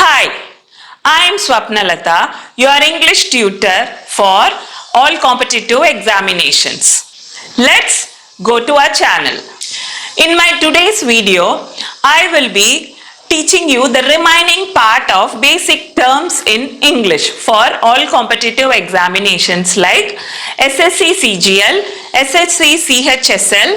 Hi, I am Swapna Latha, your English tutor for all competitive examinations. Let's go to our channel. In my today's video, I will be teaching you the remaining part of basic terms in English for all competitive examinations like SSC CGL, SSC CHSL,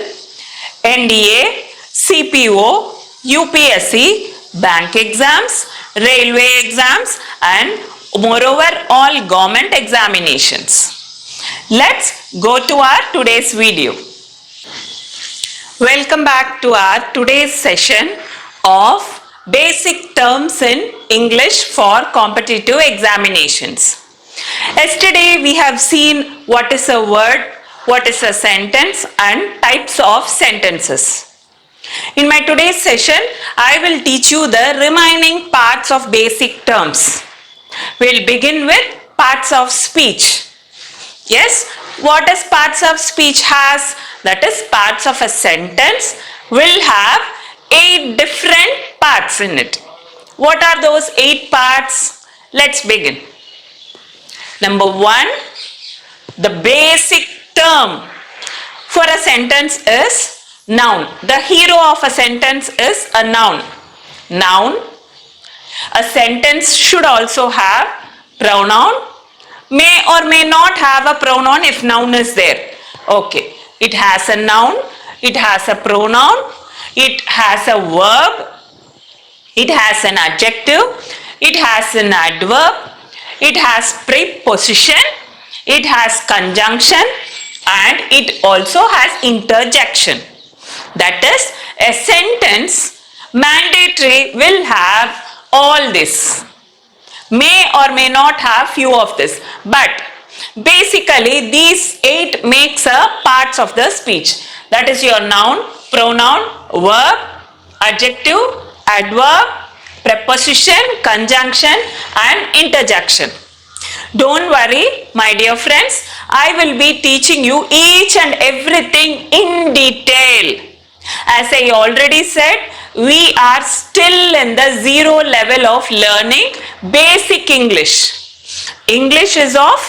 NDA, CPO, UPSC, bank exams, railway exams and moreover all government examinations. Let's go to our today's video. Welcome back to our today's session of basic terms in English for competitive examinations. Yesterday we have seen what is a word, what is a sentence and types of sentences. In my today's session, I will teach you the remaining parts of basic terms. We'll begin with parts of speech. Yes, what does parts of speech has? That is, parts of a sentence will have 8 different parts in it. What are those 8 parts? Let's begin. Number 1, the basic term for a sentence is noun. The hero of a sentence is a noun. Noun. A sentence should also have pronoun. May or may not have a pronoun if noun is there. Okay. It has a noun. It has a pronoun. It has a verb. It has an adjective. It has an adverb. It has preposition. It has conjunction. And it also has interjection. That is, a sentence mandatory will have all this. May or may not have few of this. But basically these 8 makes a parts of the speech. That is your noun, pronoun, verb, adjective, adverb, preposition, conjunction and interjection. Don't worry, my dear friends. I will be teaching you each and everything in detail. As I already said, we are still in the 0 level of learning basic English. English is of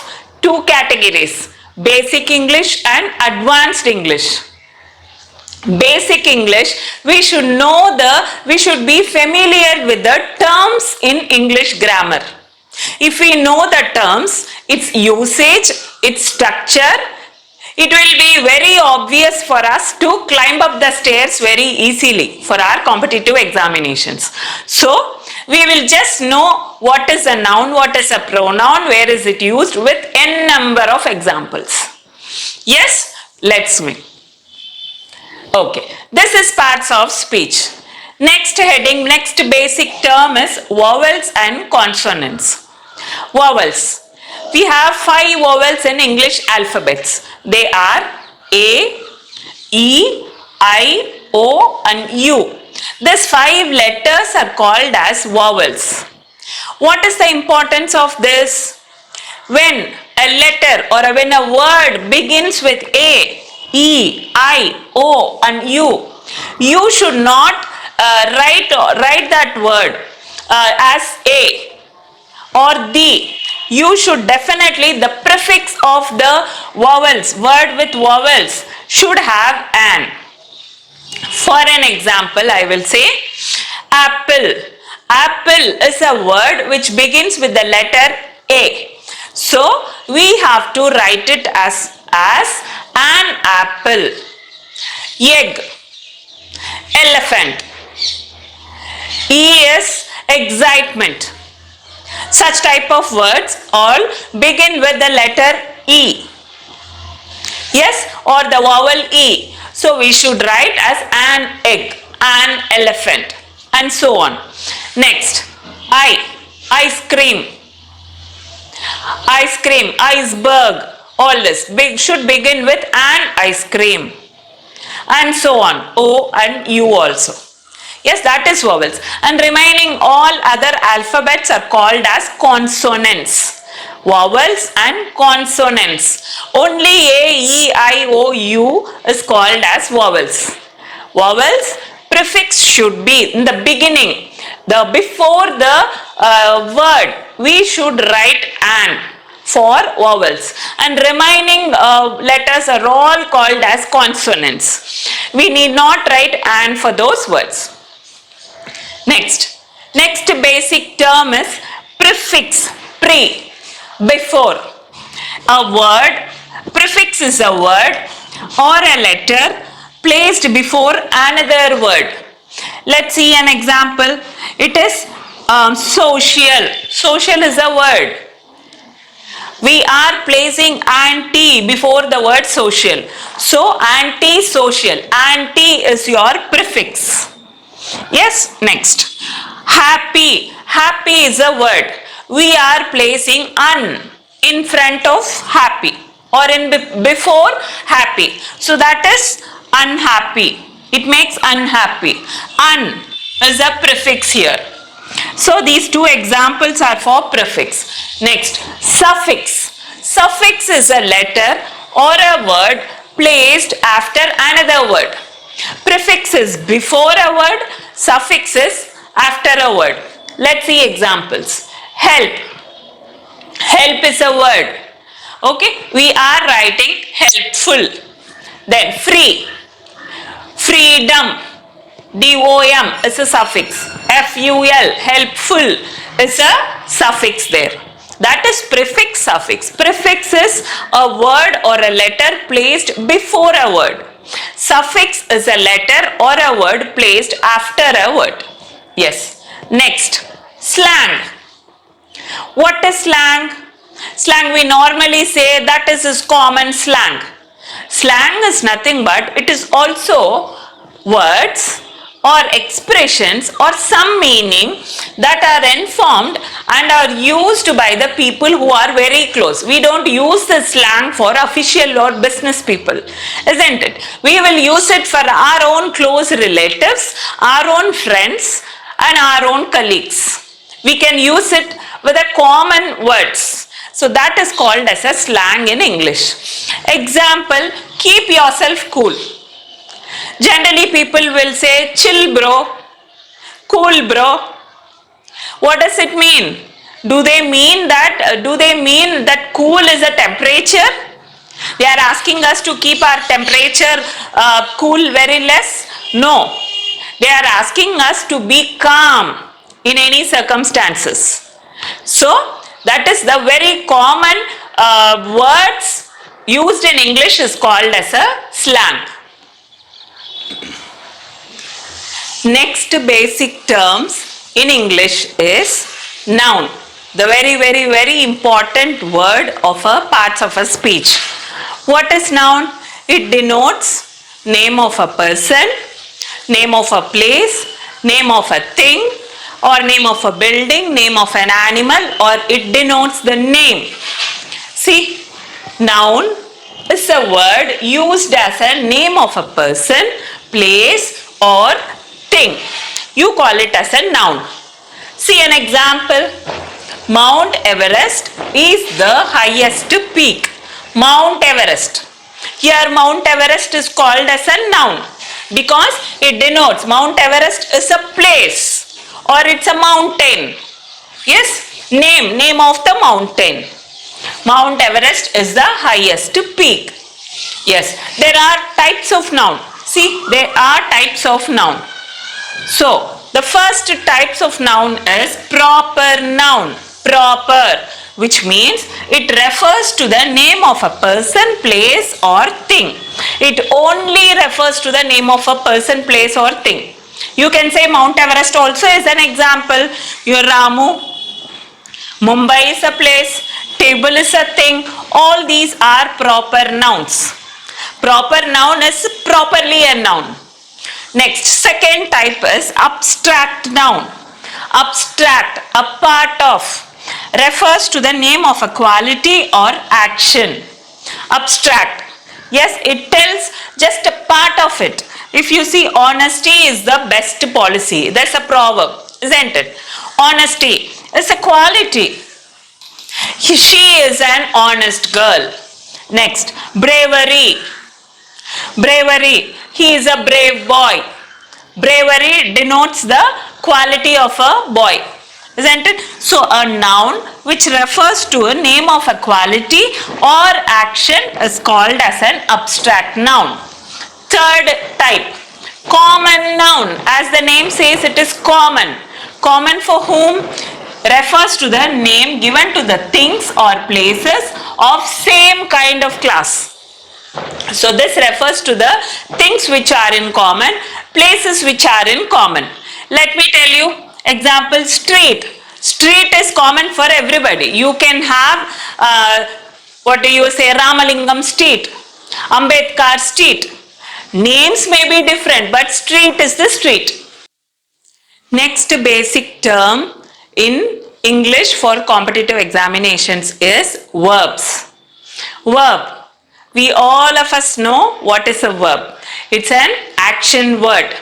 2 categories, basic English and advanced English. Basic English, we should be familiar with the terms in English grammar. If we know the terms, its usage, its structure, it will be very obvious for us to climb up the stairs very easily for our competitive examinations. So, we will just know what is a noun, what is a pronoun, where is it used with n number of examples. Yes, let's see. Okay, this is parts of speech. Next heading, next basic term is vowels and consonants. Vowels. We have 5 vowels in English alphabets. They are A, E, I, O and U. These 5 letters are called as vowels. What is the importance of this? When a letter or when a word begins with A, E, I, O and U, you should not write that word as A or the. You should definitely, the prefix of the vowels, word with vowels should have an. For an example, I will say apple. Apple is a word which begins with the letter A. So, we have to write it as an apple. Egg. Elephant. E is excitement. Such type of words all begin with the letter E. Yes, or the vowel E. So we should write as an egg, an elephant and so on. Next, ice cream. Ice cream, iceberg, all this should begin with an ice cream and so on. O and U also. Yes, that is vowels. And remaining all other alphabets are called as consonants. Vowels and consonants. Only A, E, I, O, U is called as vowels. Vowels, prefix should be in the beginning. Before the word, we should write an for vowels, and remaining letters are all called as consonants. We need not write an for those words. Next basic term is prefix, before. A word, prefix is a word or a letter placed before another word. Let's see an example. It is social. Social is a word. We are placing anti before the word social. So anti-social. Anti is your prefix. Yes, next. Happy. Happy is a word. We are placing un in front of happy or in before happy. So that is unhappy. It makes unhappy. Un is a prefix here. So these two examples are for prefix. Next, suffix. Suffix is a letter or a word placed after another word. Prefix is before a word, suffix is after a word. Let's see examples. Help. Help is a word. Okay, we are writing helpful. Then free. Freedom. DOM is a suffix. FUL, helpful, is a suffix there. That is prefix, suffix. Prefix is a word or a letter placed before a word. Suffix is a letter or a word placed after a word. Yes. Next, slang. What is slang? Slang, we normally say that is common slang. Slang is nothing but it is also words or expressions or some meaning that are informed and are used by the people who are very close. We don't use the slang for official or business people, isn't it? We will use it for our own close relatives, our own friends and our own colleagues. We can use it with a common words. So that is called as a slang in English. Example, keep yourself cool. Generally people will say chill bro, cool bro. What does it mean? Do they mean that cool is a temperature? They are asking us to keep our temperature cool very less? No. They are asking us to be calm in any circumstances. So that is the very common words used in English is called as a slang. Next basic terms in English is noun. The very important word of a parts of a speech. What is noun? It denotes name of a person, name of a place, name of a thing, or name of a building, name of an animal, or it denotes the name. See, noun is a word used as a name of a person, place, or thing. You call it as a noun. See an example. Mount Everest is the highest peak. Mount Everest. Here Mount Everest is called as a noun because it denotes Mount Everest is a place or it's a mountain. Yes, name of the mountain. Mount Everest is the highest peak. Yes, there are types of noun. See, there are types of noun. So, the first types of noun is proper noun. Proper, which means it refers to the name of a person, place or thing. It only refers to the name of a person, place or thing. You can say Mount Everest also is an example. Your Ramu, Mumbai is a place, table is a thing. All these are proper nouns. Proper noun is properly a noun. Next, second type is abstract noun. Abstract, a part of, refers to the name of a quality or action. Abstract, yes, it tells just a part of it. If you see, honesty is the best policy. That's a proverb, isn't it? Honesty is a quality. She is an honest girl. Next, bravery. Bravery, he is a brave boy. Bravery denotes the quality of a boy, isn't it? So a noun which refers to a name of a quality or action is called as an abstract noun. Third type, common noun. As the name says, it is common. Common for whom? Refers to the name given to the things or places of same kind of class. So this refers to the things which are in common, places which are in common. Let me tell you, example, street. Street is common for everybody. You can have, what do you say, Ramalingam street, Ambedkar street. Names may be different, but street is the street. Next basic term in English for competitive examinations is verbs. Verb. We all of us know what is a verb. It's an action word.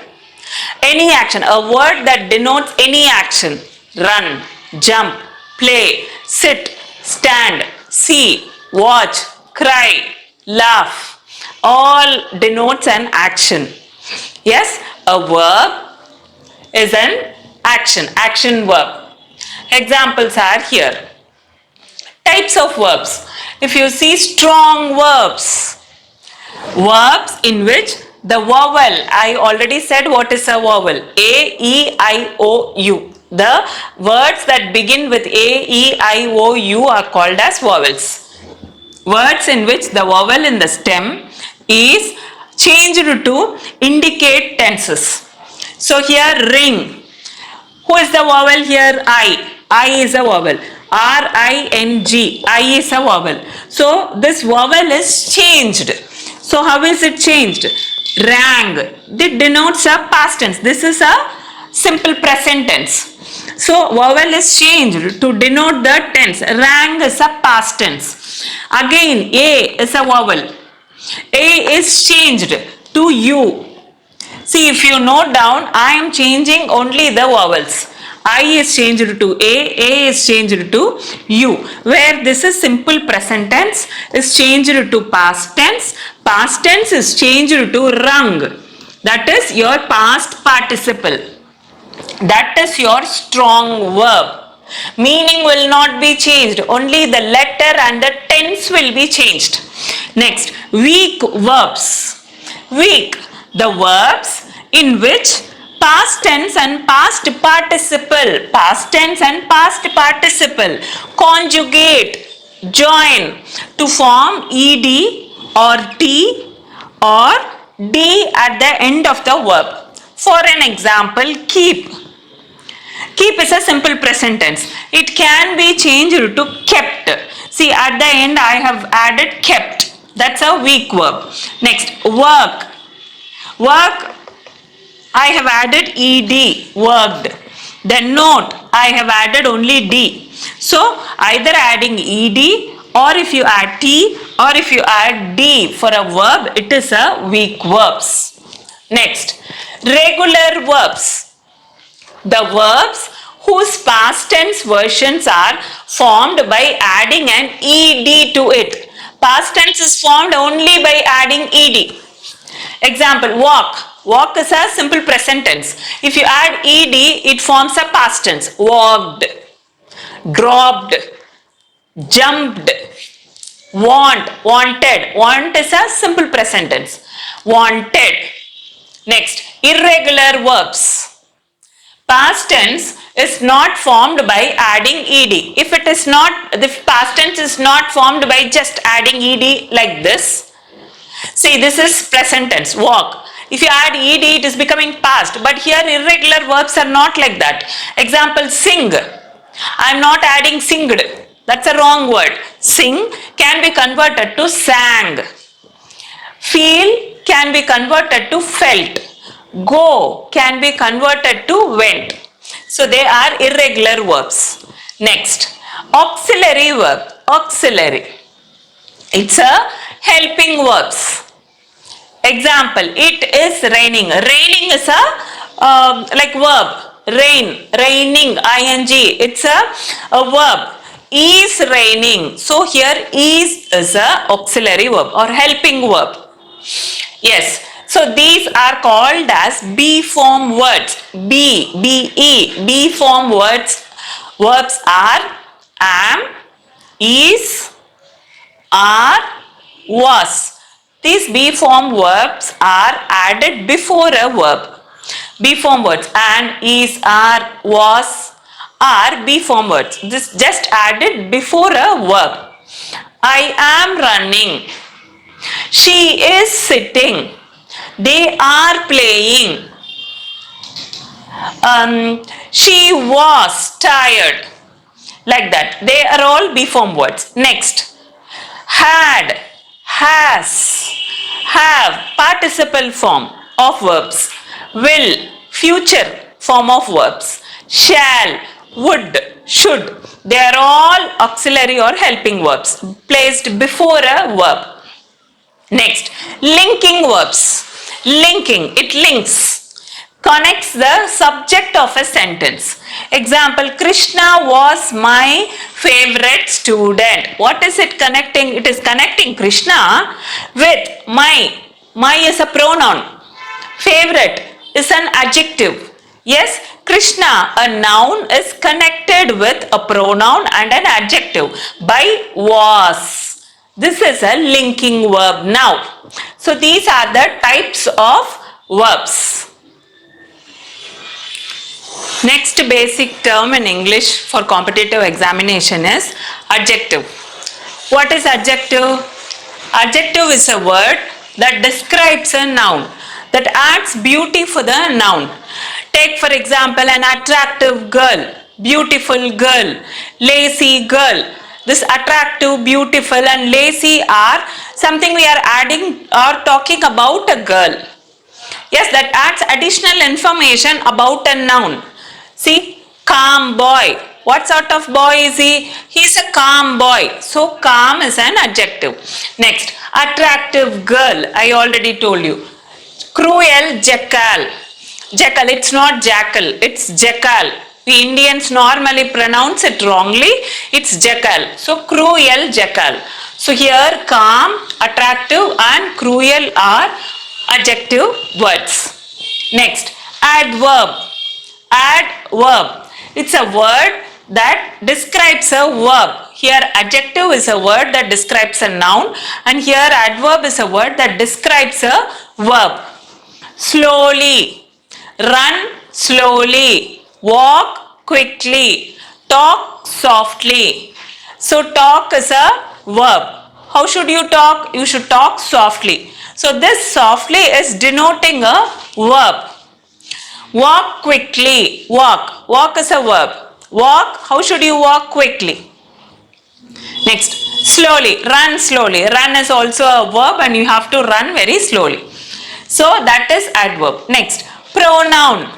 Any action, a word that denotes any action. Run, jump, play, sit, stand, see, watch, cry, laugh. All denotes an action. Yes, a verb is an action verb. Examples are here. Types of verbs. If you see strong verbs in which the vowel, I already said what is a vowel, A, E, I, O, U. The words that begin with A, E, I, O, U are called as vowels. Words in which the vowel in the stem is changed to indicate tenses. So here ring. Who is the vowel here? I. I is a vowel. R-I-N-G. I is a vowel. So this vowel is changed. So how is it changed? Rang. It denotes a past tense. This is a simple present tense. So vowel is changed to denote the tense. Rang is a past tense. Again, A is a vowel. A is changed to U. See, if you note down, I am changing only the vowels. I is changed to A is changed to U. Where this is simple present tense is changed to past tense. Past tense is changed to rung. That is your past participle. That is your strong verb. Meaning will not be changed. Only the letter and the tense will be changed. Next, weak verbs. Weak. The verbs in which past tense and past participle conjugate, join to form ed or t or d at the end of the verb. For an example, keep. Keep is a simple present tense. It can be changed to kept. See, at the end I have added kept. That's a weak verb. Next, work. Work, I have added ed, worked. Then note, I have added only d. So either adding ed or if you add t or if you add d for a verb, it is a weak verbs. Next, regular verbs. The verbs whose past tense versions are formed by adding an ed to it. Past tense is formed only by adding ed. Example, walk. Walk is a simple present tense. If you add ed, it forms a past tense. Walked, dropped, jumped, want, wanted. Want is a simple present tense. Wanted. Next, irregular verbs. Past tense is not formed by adding ed. If it is not, the past tense is not formed by just adding ed like this. See, this is present tense, walk. If you add ed, it is becoming past. But here irregular verbs are not like that. Example, sing. I am not adding singed. That's a wrong word. Sing can be converted to sang. Feel can be converted to felt. Go can be converted to went. So they are irregular verbs. Next, auxiliary verb. Auxiliary. It's a helping verbs. Example, it is raining. Raining is a like verb. Rain, raining, ing. It's a verb. Is raining. So here is a auxiliary verb or helping verb. Yes. So these are called as B form words. B form words. Verbs are am, is, are, was. These B form verbs are added before a verb. B form words and, is, are, was are B form words. This just added before a verb. I am running. She is sitting. They are playing. She was tired. Like that. They are all B form words. Next. Had, has, have, participle form of verbs. Will, future form of verbs. Shall, would, should. They are all auxiliary or helping verbs placed before a verb. Next, linking verbs. Linking, it links, connects the subject of a sentence. Example, Krishna was my favorite student. What is it connecting? It is connecting Krishna with my. My is a pronoun. Favorite is an adjective. Yes, Krishna, a noun, is connected with a pronoun and an adjective by was. This is a linking verb now. So these are the types of verbs. Next basic term in English for competitive examination is adjective. What is adjective? Adjective is a word that describes a noun, that adds beauty for the noun. Take for example an attractive girl, beautiful girl, lazy girl. This attractive, beautiful and lazy are something we are adding or talking about a girl. Yes, that adds additional information about a noun. See, calm boy. What sort of boy is he? He is a calm boy. So, calm is an adjective. Next, attractive girl. I already told you. Cruel jackal. Jackal, it's not jackal, it's jackal. We Indians normally pronounce it wrongly. It's jackal. So, cruel jackal. So, here calm, attractive and cruel are adjective words. Next, adverb. Adverb. It's a word that describes a verb. Here adjective is a word that describes a noun and here adverb is a word that describes a verb. Slowly. Run slowly. Walk quickly. Talk softly. So talk is a verb. How should you talk? You should talk softly. So this softly is denoting a verb. Walk quickly. Walk. Walk is a verb. Walk. How should you walk quickly? Next. Slowly. Run slowly. Run is also a verb and you have to run very slowly. So that is adverb. Next. Pronoun.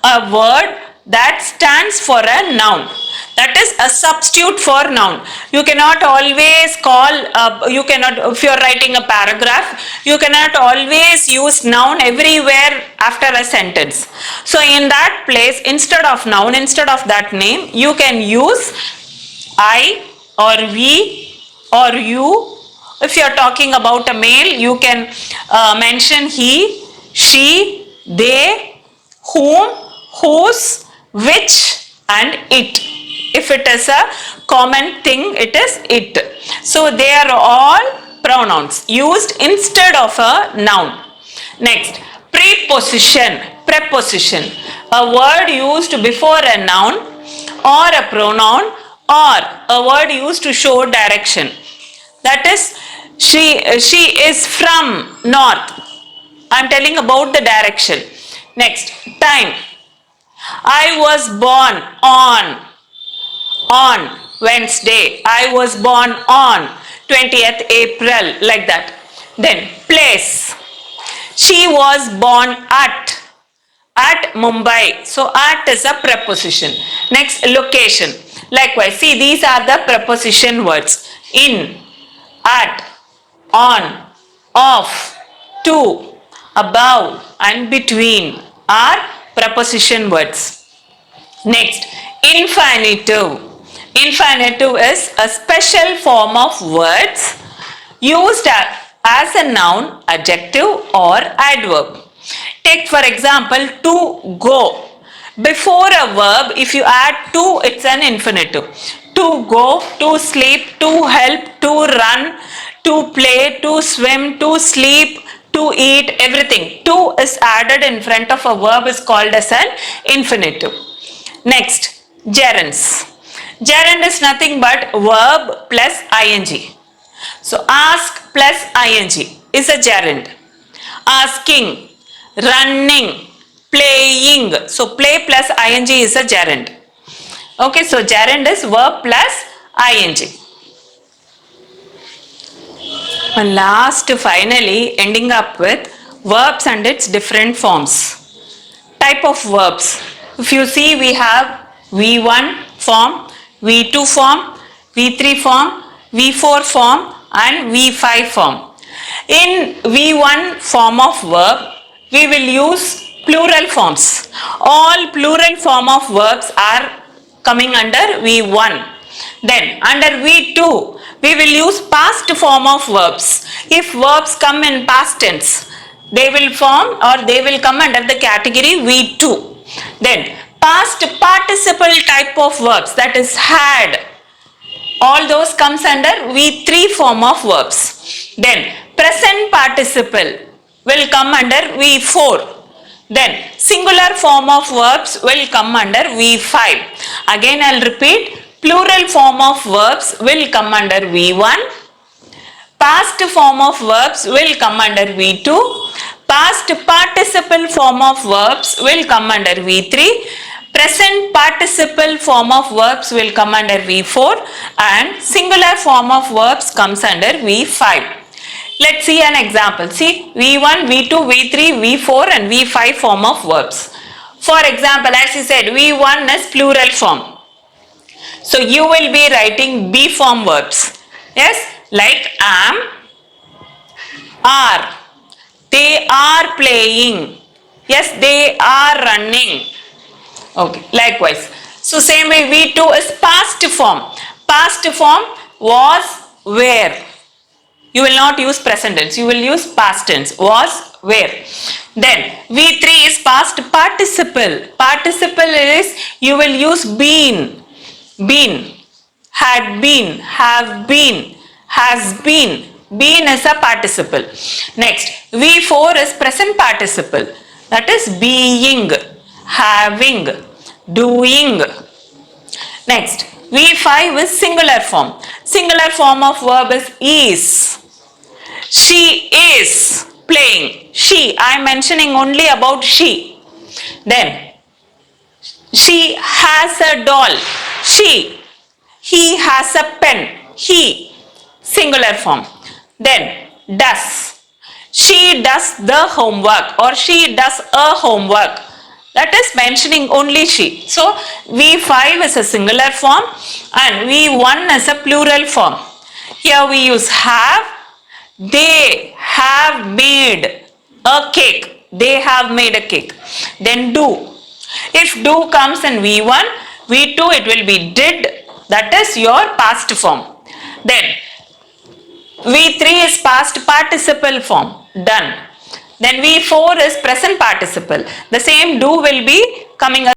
A word that stands for a noun. That is a substitute for noun. You cannot always call, if you are writing a paragraph, you cannot always use noun everywhere after a sentence. So in that place, instead of noun, instead of that name, you can use I or we or you. If you are talking about a male, you can mention he, she, they, whom, whose, which and it. If it is a common thing, it is it. So they are all pronouns used instead of a noun. Next, preposition. Preposition. A word used before a noun or a pronoun or a word used to show direction. That is, she is from north. I am telling about the direction. Next, time. I was born on Wednesday. I was born on 20th April, like that. Then place. She was born at Mumbai. So at is a preposition. Next, location. Likewise, see, these are the preposition words. In, at, on, off, to, above and between are preposition words. Next, infinitive. Infinitive is a special form of words used as a noun, adjective or adverb. Take for example, to go. Before a verb, if you add to, it's an infinitive. To go, to sleep, to help, to run, to play, to swim, to sleep, to eat, everything. To is added in front of a verb is called as an infinitive. Next, gerunds. Gerund is nothing but verb plus ing. So ask plus ing is a gerund. Asking, running, playing. So play plus ing is a gerund. Okay, so gerund is verb plus ing. And last, finally, ending up with verbs and its different forms. Type of verbs. If you see, we have V1 form, V2 form, V3 form, V4 form and V5 form. In V1 form of verb, we will use plural forms. All plural form of verbs are coming under V1. Then under V2, we will use past form of verbs. If verbs come in past tense, they will form or they will come under the category V2. Then past participle type of verbs, that is had, all those comes under V3 form of verbs. Then present participle will come under V4. Then singular form of verbs will come under V5. Again I'll repeat, plural form of verbs will come under V1. Past form of verbs will come under V2. Past participle form of verbs will come under V3. Present participle form of verbs will come under V4 and singular form of verbs comes under V5. Let's see an example. See, V1, V2, V3, V4 and V5 form of verbs. For example, as you said, V1 is plural form. So you will be writing B form verbs. Yes, like am, are. They are playing. Yes, they are running. Okay, likewise. So same way V2 is past form. Past form was, were. You will not use present tense. You will use past tense. Was, were. Then V3 is past participle. Participle is, you will use been. Been. Had been. Have been. Has been. Been is a participle. Next, V4 is present participle. That is being, having, doing. Next, V5 is singular form. Singular form of verb is. She is playing. She, I am mentioning only about she. Then, she has a doll. She. He has a pen. He. Singular form. Then, does. She does the homework or she does a homework. That is mentioning only she. So, V5 is a singular form and V1 is a plural form. Here we use have. They have made a cake. They have made a cake. Then do. If do comes in V1, V2 it will be did. That is your past form. Then V3 is past participle form. Done. Then V4 is present participle. The same do will be coming